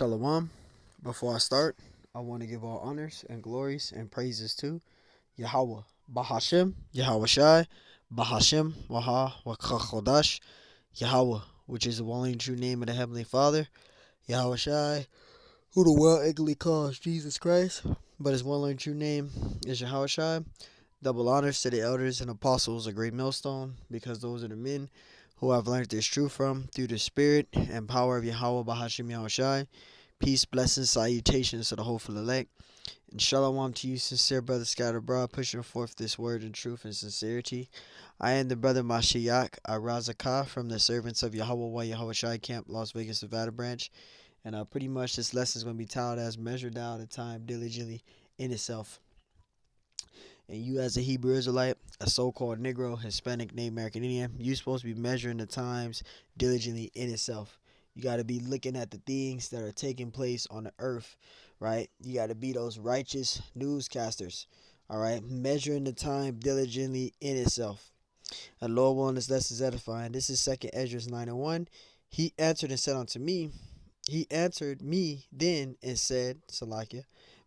Shalom. Before I start, I want to give all honors and glories and praises to Yahweh, Bahashem, Yahweh Shai, Bahashem, Waha, Wakachodash, Yahweh, which is the one and true name of the Heavenly Father, Yahweh Shai, who the world eagerly calls Jesus Christ, but his one and true name is Yahweh Shai. Double honors to the elders and apostles of Great Millstone, because those are the men who I've learned this truth from through the spirit and power of Yahweh Bahashem Yahweh Shai. Peace, blessings, salutations to the hopeful elect. And shalom to you, sincere brother scattered abroad, pushing forth this word in truth and sincerity. I am the brother Mashiach Arazakah from the Servants of Yahweh Yahweh Shai Camp, Las Vegas, Nevada branch. And pretty much this lesson is going to be titled as Measured Out the Time Diligently in Itself. And you as a Hebrew Israelite, a so-called Negro, Hispanic, Native American Indian, you're supposed to be measuring the times diligently in itself. You got to be looking at the things that are taking place on the earth, right? You got to be those righteous newscasters, all right? Measuring the time diligently in itself. And Lord willing, this lesson is edifying. This is 2nd Esdras 9:1. He answered and said unto me, he answered me then and said, Salakia,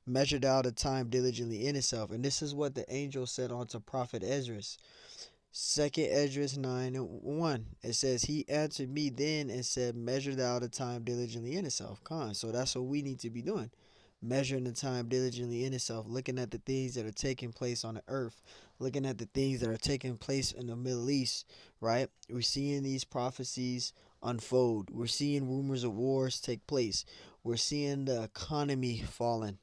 measured out the time diligently in itself. And this is what the angel said unto Prophet Esdras. 2nd Esdras 9:1. It says, he answered me then and said, measure thou the time diligently in itself. So that's what we need to be doing. Measuring the time diligently in itself, looking at the things that are taking place on the earth, looking at the things that are taking place in the Middle East, right? We're seeing these prophecies unfold. We're seeing rumors of wars take place. We're seeing the economy falling.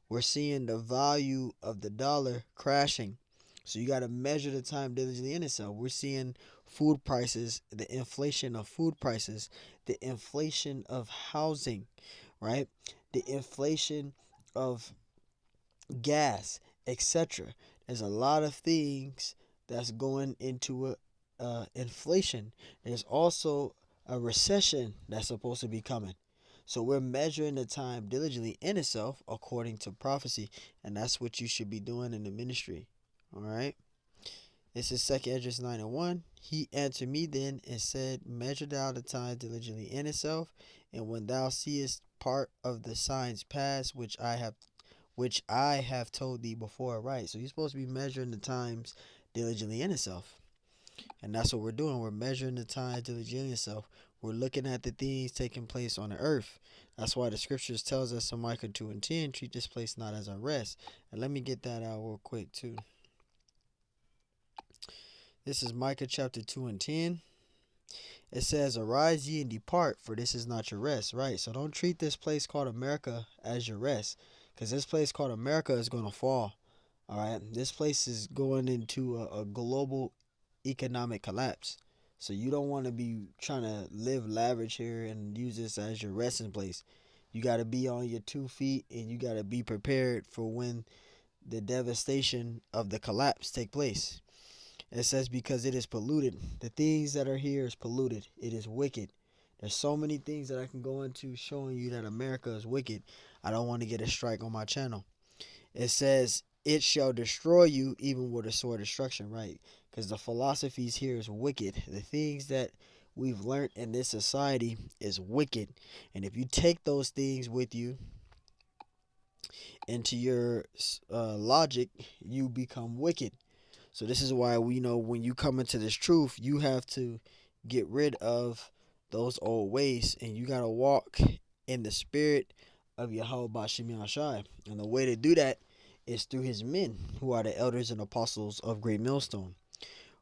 We're seeing the value of the dollar crashing. So you got to measure the time diligently in itself. We're seeing food prices, the inflation of food prices, the inflation of housing, right? The inflation of gas, etc. There's a lot of things that's going into inflation. There's also a recession that's supposed to be coming. So we're measuring the time diligently in itself according to prophecy, and that's what you should be doing in the ministry. All right. This is 2nd Esdras 9:1. He answered me then and said, measure thou the time diligently in itself, and when thou seest part of the signs pass, which I have told thee before, right? So you're supposed to be measuring the times diligently in itself. And that's what we're doing. We're measuring the time diligently in itself. We're looking at the things taking place on the earth. That's why the scriptures tells us in Micah 2:10, treat this place not as a rest. And let me get that out real quick too. This is Micah chapter 2:10. It says, arise ye and depart, for this is not your rest, right? So don't treat this place called America as your rest, because this place called America is going to fall. All right, this place is going into a global economic collapse. So you don't want to be trying to live lavish here and use this as your resting place. You got to be on your 2 feet, and you got to be prepared for when the devastation of the collapse take place. It says, because it is polluted. The things that are here is polluted. It is wicked. There's so many things that I can go into showing you that America is wicked. I don't want to get a strike on my channel. It says, it shall destroy you even with a sword of destruction, right? Because the philosophies here is wicked. The things that we've learned in this society is wicked. And if you take those things with you into your logic, you become wicked. So this is why we know when you come into this truth, you have to get rid of those old ways, and you got to walk in the spirit of Yahweh Bashim Yahshai. And the way to do that is through his men, who are the elders and apostles of Great Millstone.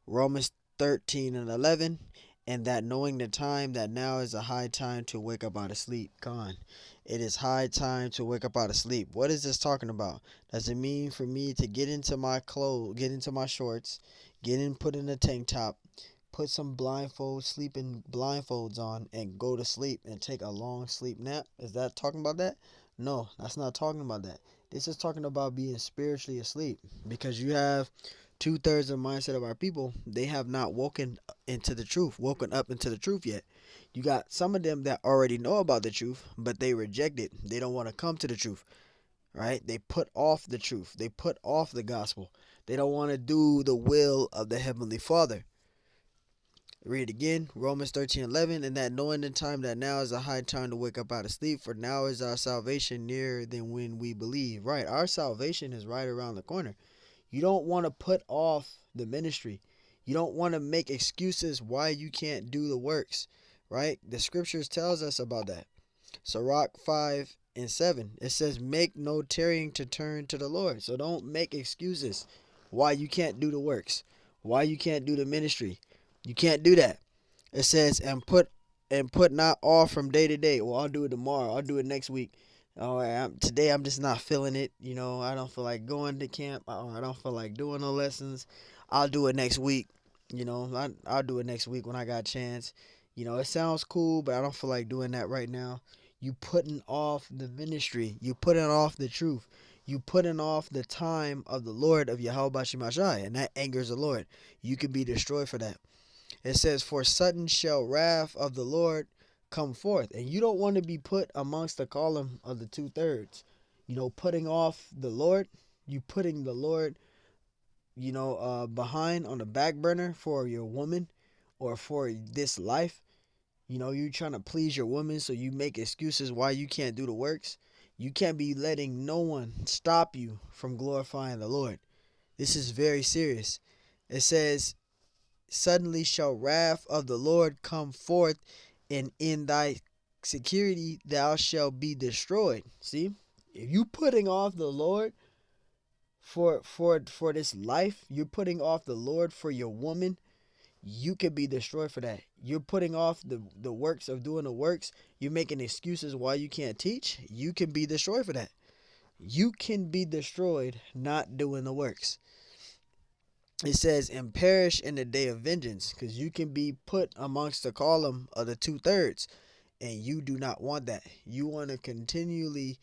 Romans 13:11, and that knowing the time, that now is a high time to wake up out of sleep. It is high time to wake up out of sleep. What is this talking about? Does it mean for me to get into my clothes, get into my shorts, put in a tank top, put some sleeping blindfolds on, and go to sleep and take a long sleep nap? Is that talking about that? No, that's not talking about that. This is talking about being spiritually asleep, because you have 2/3 of the mindset of our people. They have not woken up into the truth yet. You got some of them that already know about the truth, but they reject it. They don't want to come to the truth, right? They put off the truth. They put off the gospel. They don't want to do the will of the Heavenly Father. Read it again, Romans 13:11, and that knowing the time that now is a high time to wake up out of sleep, for now is our salvation nearer than when we believe. Right, our salvation is right around the corner. You don't want to put off the ministry. You don't want to make excuses why you can't do the works, right? The scriptures tells us about that. Sirach 5:7. It says, make no tarrying to turn to the Lord. So don't make excuses why you can't do the works, why you can't do the ministry. You can't do that. It says, and put not off from day to day. Well, I'll do it tomorrow. I'll do it next week. Oh, today I'm just not feeling it. I don't feel like going to camp. I don't feel like doing no lessons. I'll do it next week. I'll do it next week when I got a chance. It sounds cool, but I don't feel like doing that right now. You putting off the ministry. You putting off the truth. You putting off the time of the Lord of Yahweh Shemashai, and that angers the Lord. You can be destroyed for that. It says, for sudden shall wrath of the Lord come forth. And you don't want to be put amongst the column of the 2/3. Putting off the Lord, you putting the Lord, behind on the back burner for your woman or for this life. You trying to please your woman, so you make excuses why you can't do the works. You can't be letting no one stop you from glorifying the Lord. This is very serious. It says, suddenly shall wrath of the Lord come forth, and in thy security thou shalt be destroyed. See, if you putting off the Lord for this life, you're putting off the Lord for your woman, you can be destroyed for that. You're putting off the works of doing the works. You're making excuses why you can't teach. You can be destroyed for that. You can be destroyed not doing the works. It says, and perish in the day of vengeance, because you can be put amongst the column of the 2/3, and you do not want that. You want to continually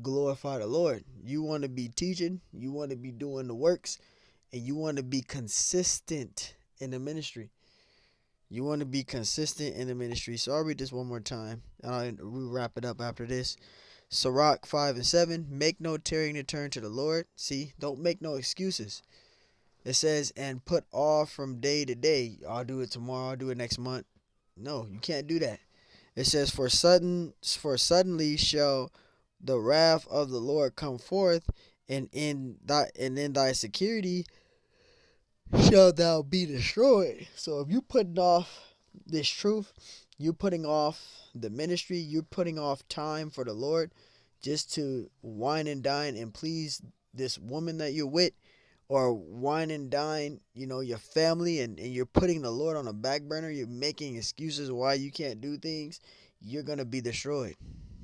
glorify the Lord. You want to be teaching, you want to be doing the works, and you want to be consistent in the ministry. You want to be consistent in the ministry. So I'll read this one more time, and we'll wrap it up after this. Sirach 5:7, make no tarrying to turn to the Lord. See, don't make no excuses. It says, and put off from day to day. I'll do it tomorrow. I'll do it next month. No, you can't do that. It says, for suddenly shall the wrath of the Lord come forth, and in thy security shall thou be destroyed. So if you putting off this truth, you're putting off the ministry, you're putting off time for the Lord just to wine and dine and please this woman that you're with, or wine and dine, your family, and you're putting the Lord on a back burner, you're making excuses why you can't do things, you're going to be destroyed.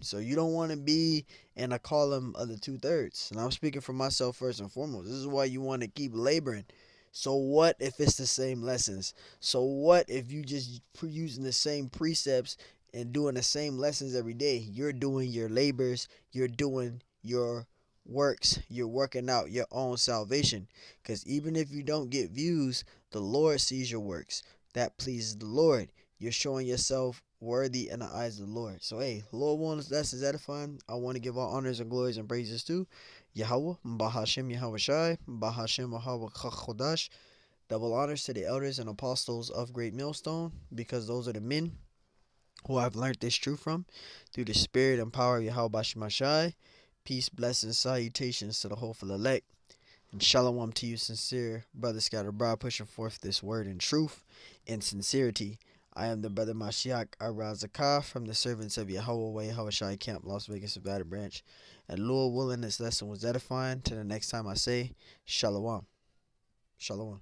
So you don't want to be in a column of the 2/3. And I'm speaking for myself first and foremost. This is why you want to keep laboring. So what if it's the same lessons? So what if you just using the same precepts and doing the same lessons every day? You're doing your labors. You're doing your works. You're working out your own salvation. Because even if you don't get views, the Lord sees your works. That pleases the Lord. You're showing yourself worthy in the eyes of the Lord. So, hey, Lord willing, that's edifying. I want to give all honors and glories and praises to Yahweh, Bahashem Yahweh Shai, Bahashem Yahweh Chodash. Double honors to the elders and apostles of Great Millstone, because those are the men who I've learned this truth from through the spirit and power of Yahweh Shai. Peace, blessings, salutations to the hopeful elect. And shalom to you, sincere brother Scattered Broad, pushing forth this word in truth and sincerity. I am the brother Mashiach Arazakah from the servants of Yahweh Yahweh Shai Camp, Las Vegas, Nevada branch. And Lord willing, this lesson was edifying. Till the next time I say, shalom. Shalom.